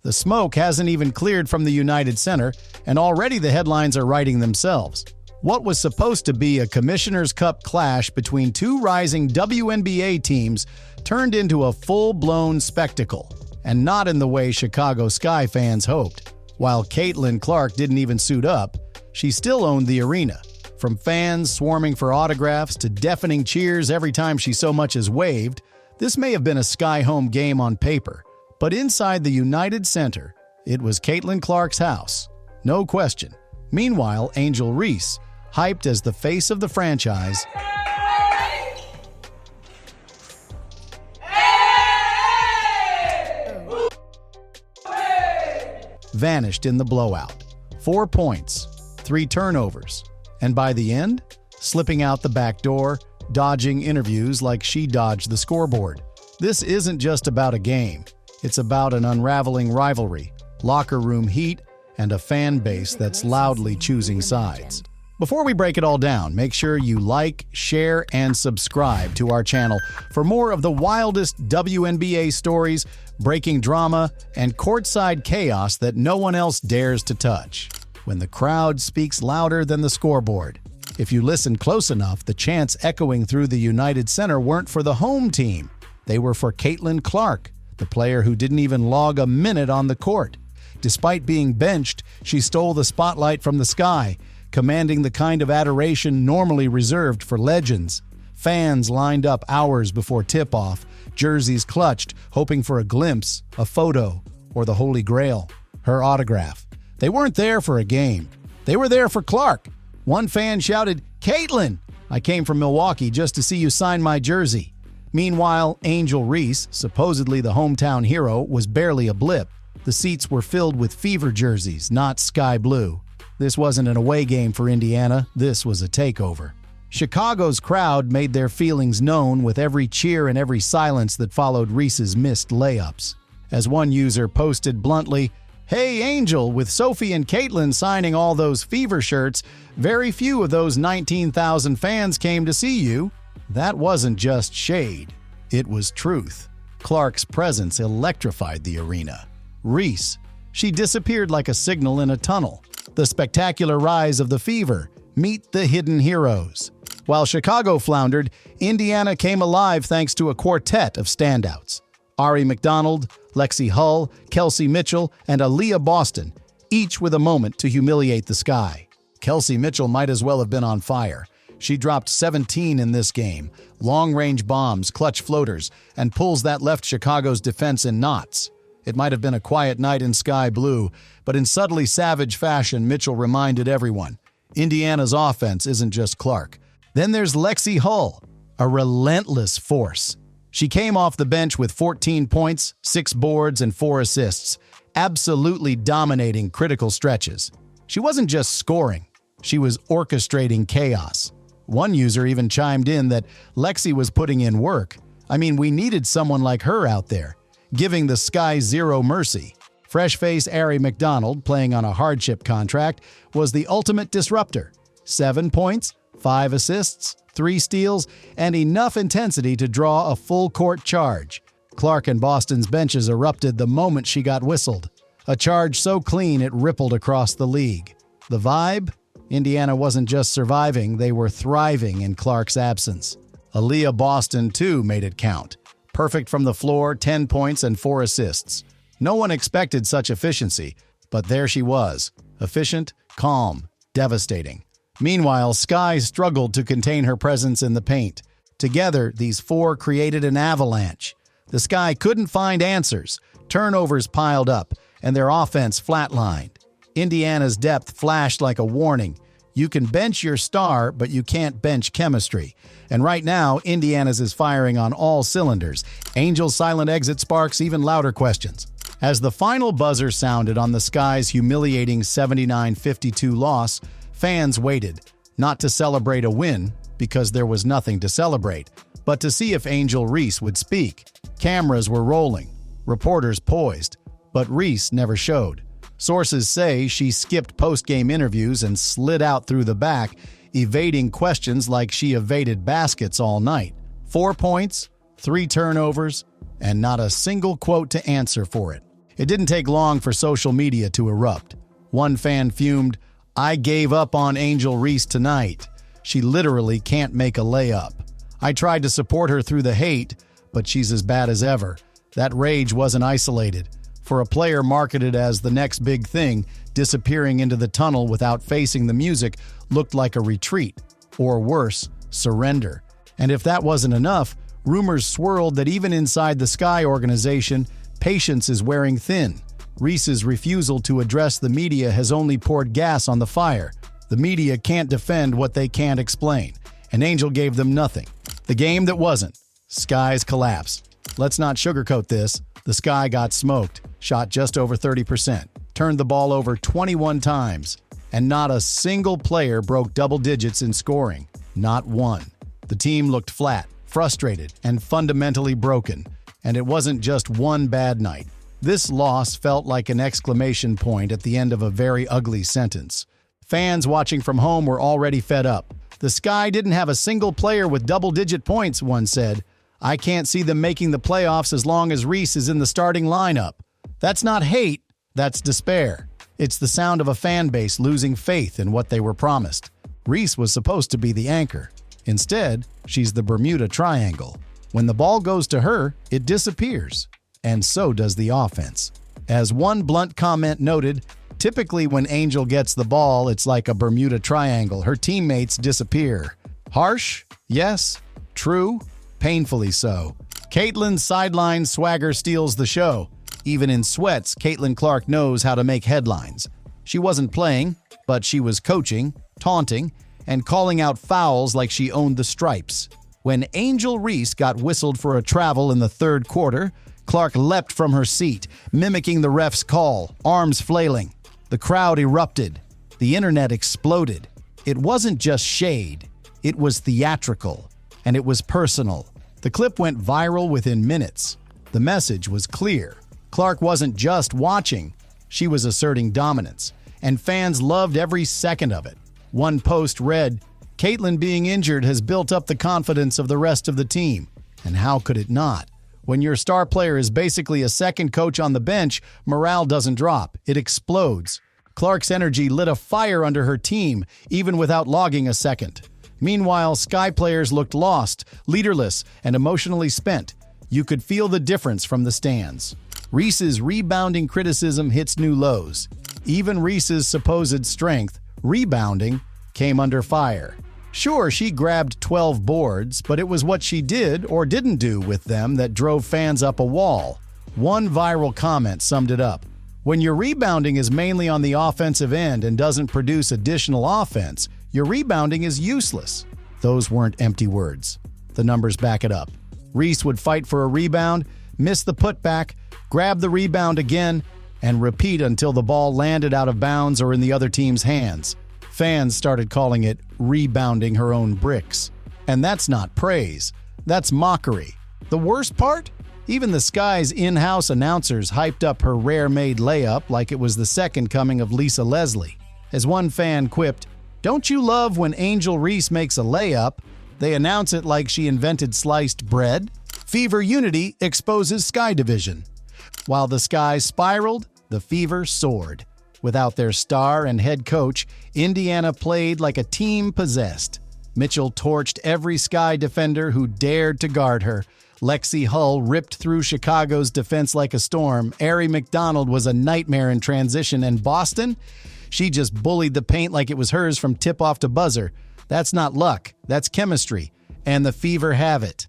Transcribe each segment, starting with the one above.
The smoke hasn't even cleared from the United Center, and already the headlines are writing themselves. What was supposed to be a Commissioner's Cup clash between two rising WNBA teams turned into a full-blown spectacle, and not in the way Chicago Sky fans hoped. While Caitlin Clark didn't even suit up, she still owned the arena. From fans swarming for autographs to deafening cheers every time she so much as waved, this may have been a Sky home game on paper, but inside the United Center, it was Caitlin Clark's house. No question. Meanwhile, Angel Reese, hyped as the face of the franchise, vanished in the blowout. 4 points, 3 turnovers, and by the end, slipping out the back door, dodging interviews like she dodged the scoreboard. This isn't just about a game. It's about an unraveling rivalry, locker room heat, and a fan base that's loudly choosing sides. Before we break it all down, make sure you like, share, and subscribe to our channel for more of the wildest WNBA stories, breaking drama, and courtside chaos that no one else dares to touch. When the crowd speaks louder than the scoreboard. If you listen close enough, the chants echoing through the United Center weren't for the home team. They were for Caitlin Clark, the player who didn't even log a minute on the court. Despite being benched, she stole the spotlight from the Sky, commanding the kind of adoration normally reserved for legends. Fans lined up hours before tip-off, jerseys clutched, hoping for a glimpse, a photo, or the Holy Grail, her autograph. They weren't there for a game. They were there for Clark. One fan shouted, "Caitlin, I came from Milwaukee just to see you sign my jersey." Meanwhile, Angel Reese, supposedly the hometown hero, was barely a blip. The seats were filled with Fever jerseys, not sky blue. This wasn't an away game for Indiana. This was a takeover. Chicago's crowd made their feelings known with every cheer and every silence that followed Reese's missed layups. As one user posted bluntly, "Hey Angel, with Sophie and Caitlin signing all those Fever shirts, very few of those 19,000 fans came to see you." That wasn't just shade. It was truth. Clark's presence electrified the arena. Reese, she disappeared like a signal in a tunnel. The spectacular rise of the Fever. Meet the hidden heroes. While Chicago floundered, Indiana came alive thanks to a quartet of standouts. Aari McDonald, Lexie Hull, Kelsey Mitchell, and Aliyah Boston, each with a moment to humiliate the Sky. Kelsey Mitchell might as well have been on fire. She dropped 17 in this game, long-range bombs, clutch floaters, and pulls that left Chicago's defense in knots. It might have been a quiet night in sky blue, but in subtly savage fashion, Mitchell reminded everyone, Indiana's offense isn't just Clark. Then there's Lexie Hull, a relentless force. She came off the bench with 14 points, 6 boards, and 4 assists, absolutely dominating critical stretches. She wasn't just scoring, she was orchestrating chaos. One user even chimed in that Lexie was putting in work. I mean, we needed someone like her out there, giving the Sky zero mercy. Fresh-face Aari McDonald, playing on a hardship contract, was the ultimate disruptor. 7 points, 5 assists, 3 steals, and enough intensity to draw a full-court charge. Clark and Boston's benches erupted the moment she got whistled. A charge so clean it rippled across the league. The vibe? Indiana wasn't just surviving, they were thriving in Clark's absence. Aliyah Boston, too, made it count. Perfect from the floor, 10 points and 4 assists. No one expected such efficiency, but there she was. Efficient, calm, devastating. Meanwhile, Sky struggled to contain her presence in the paint. Together, these 4 created an avalanche. The Sky couldn't find answers. Turnovers piled up, and their offense flatlined. Indiana's depth flashed like a warning. You can bench your star, but you can't bench chemistry. And right now, Indiana's is firing on all cylinders. Angel's silent exit sparks even louder questions. As the final buzzer sounded on the Sky's humiliating 79-52 loss, fans waited, not to celebrate a win, because there was nothing to celebrate, but to see if Angel Reese would speak. Cameras were rolling, reporters poised, but Reese never showed. Sources say she skipped post-game interviews and slid out through the back, evading questions like she evaded baskets all night. 4 points, 3 turnovers, and not a single quote to answer for it. It didn't take long for social media to erupt. One fan fumed, "I gave up on Angel Reese tonight. She literally can't make a layup. I tried to support her through the hate, but she's as bad as ever." That rage wasn't isolated. For a player marketed as the next big thing, disappearing into the tunnel without facing the music looked like a retreat, or worse, surrender. And if that wasn't enough, rumors swirled that even inside the Sky organization, patience is wearing thin. Reese's refusal to address the media has only poured gas on the fire. The media can't defend what they can't explain, and Angel gave them nothing. The game that wasn't. Sky's collapse. Let's not sugarcoat this. The Sky got smoked, shot just over 30%, turned the ball over 21 times, and not a single player broke double digits in scoring. Not one. The team looked flat, frustrated, and fundamentally broken. And it wasn't just one bad night. This loss felt like an exclamation point at the end of a very ugly sentence. Fans watching from home were already fed up. "The Sky didn't have a single player with double-digit points," one said. "I can't see them making the playoffs as long as Reese is in the starting lineup." That's not hate, that's despair. It's the sound of a fan base losing faith in what they were promised. Reese was supposed to be the anchor. Instead, she's the Bermuda Triangle. When the ball goes to her, it disappears. And so does the offense. As one blunt comment noted, typically when Angel gets the ball, it's like a Bermuda Triangle. Her teammates disappear. Harsh? Yes. True? Painfully so. Caitlin's sideline swagger steals the show. Even in sweats, Caitlin Clark knows how to make headlines. She wasn't playing, but she was coaching, taunting, and calling out fouls like she owned the stripes. When Angel Reese got whistled for a travel in the third quarter, Clark leapt from her seat, mimicking the ref's call, arms flailing. The crowd erupted. The internet exploded. It wasn't just shade. It was theatrical. And it was personal. The clip went viral within minutes. The message was clear. Clark wasn't just watching. She was asserting dominance. And fans loved every second of it. One post read, "Caitlin being injured has built up the confidence of the rest of the team." And how could it not? When your star player is basically a second coach on the bench, morale doesn't drop. It explodes. Clark's energy lit a fire under her team, even without logging a second. Meanwhile, Sky players looked lost, leaderless, and emotionally spent. You could feel the difference from the stands. Reese's rebounding criticism hits new lows. Even Reese's supposed strength, rebounding, came under fire. Sure, she grabbed 12 boards, but it was what she did or didn't do with them that drove fans up a wall. One viral comment summed it up. When your rebounding is mainly on the offensive end and doesn't produce additional offense, your rebounding is useless. Those weren't empty words. The numbers back it up. Reese would fight for a rebound, miss the putback, grab the rebound again, and repeat until the ball landed out of bounds or in the other team's hands. Fans started calling it rebounding her own bricks. And that's not praise. That's mockery. The worst part? Even the Sky's in-house announcers hyped up her rare-made layup like it was the second coming of Lisa Leslie. As one fan quipped, "Don't you love when Angel Reese makes a layup? They announce it like she invented sliced bread." Fever Unity exposes Sky Division. While the Sky spiraled, the Fever soared. Without their star and head coach, Indiana played like a team possessed. Mitchell torched every Sky defender who dared to guard her. Lexie Hull ripped through Chicago's defense like a storm. Aari McDonald was a nightmare in transition. And Boston? She just bullied the paint like it was hers from tip-off to buzzer. That's not luck. That's chemistry. And the Fever have it.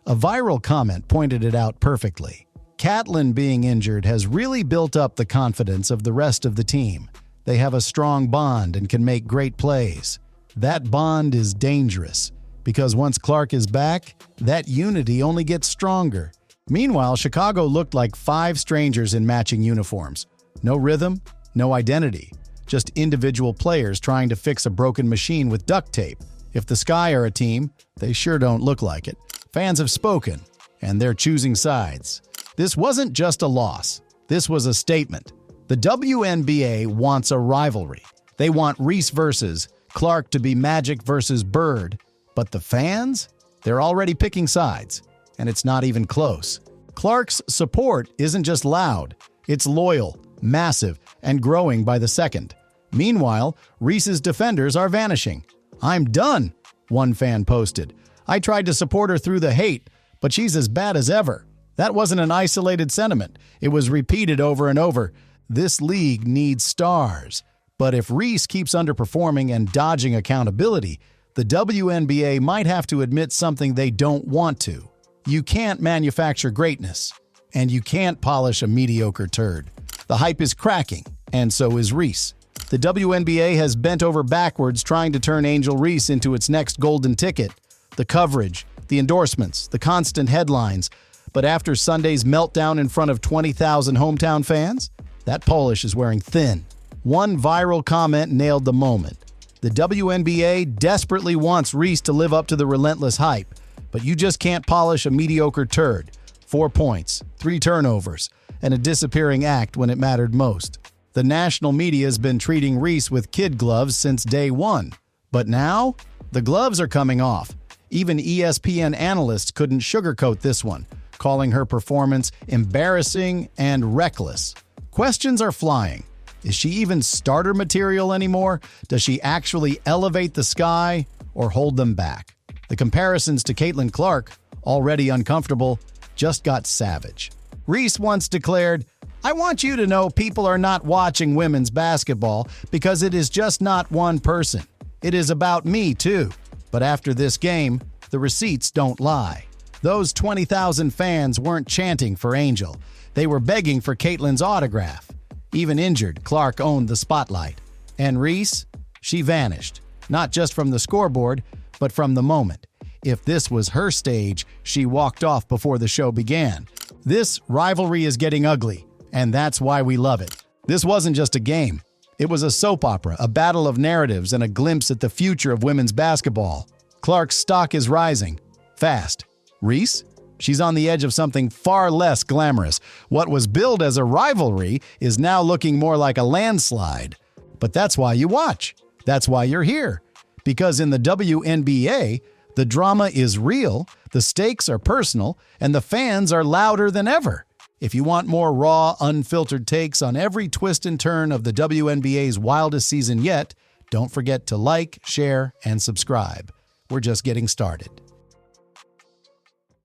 A viral comment pointed it out perfectly. Caitlin being injured has really built up the confidence of the rest of the team. They have a strong bond and can make great plays. That bond is dangerous, because once Clark is back, that unity only gets stronger. Meanwhile, Chicago looked like five strangers in matching uniforms. No rhythm, no identity. Just individual players trying to fix a broken machine with duct tape. If the Sky are a team, they sure don't look like it. Fans have spoken, and they're choosing sides. This wasn't just a loss. This was a statement. The WNBA wants a rivalry. They want Reese versus Clark to be Magic versus Bird. But the fans? They're already picking sides. And it's not even close. Clark's support isn't just loud. It's loyal, massive, and growing by the second. Meanwhile, Reese's defenders are vanishing. "I'm done," one fan posted. "I tried to support her through the hate, but she's as bad as ever." That wasn't an isolated sentiment. It was repeated over and over. This league needs stars. But if Reese keeps underperforming and dodging accountability, the WNBA might have to admit something they don't want to. You can't manufacture greatness, and you can't polish a mediocre turd. The hype is cracking, and so is Reese. The WNBA has bent over backwards trying to turn Angel Reese into its next golden ticket. The coverage, the endorsements, the constant headlines. But after Sunday's meltdown in front of 20,000 hometown fans, that polish is wearing thin. One viral comment nailed the moment. The WNBA desperately wants Reese to live up to the relentless hype, but you just can't polish a mediocre turd. 4 points, 3 turnovers, and a disappearing act when it mattered most. The national media has been treating Reese with kid gloves since day one. But now, the gloves are coming off. Even ESPN analysts couldn't sugarcoat this one, calling her performance embarrassing and reckless. Questions are flying. Is she even starter material anymore? Does she actually elevate the sky or hold them back? The comparisons to Caitlin Clark, already uncomfortable, just got savage. Reese once declared, "I want you to know people are not watching women's basketball because it is just not one person. It is about me too." But after this game, the receipts don't lie. Those 20,000 fans weren't chanting for Angel. They were begging for Caitlin's autograph. Even injured, Clark owned the spotlight. And Reese? She vanished. Not just from the scoreboard, but from the moment. If this was her stage, she walked off before the show began. This rivalry is getting ugly, and that's why we love it. This wasn't just a game. It was a soap opera, a battle of narratives, and a glimpse at the future of women's basketball. Clark's stock is rising. Fast. Reese? She's on the edge of something far less glamorous. What was billed as a rivalry is now looking more like a landslide. But that's why you watch. That's why you're here. Because in the WNBA, the drama is real, the stakes are personal, and the fans are louder than ever. If you want more raw, unfiltered takes on every twist and turn of the WNBA's wildest season yet, don't forget to like, share, and subscribe. We're just getting started.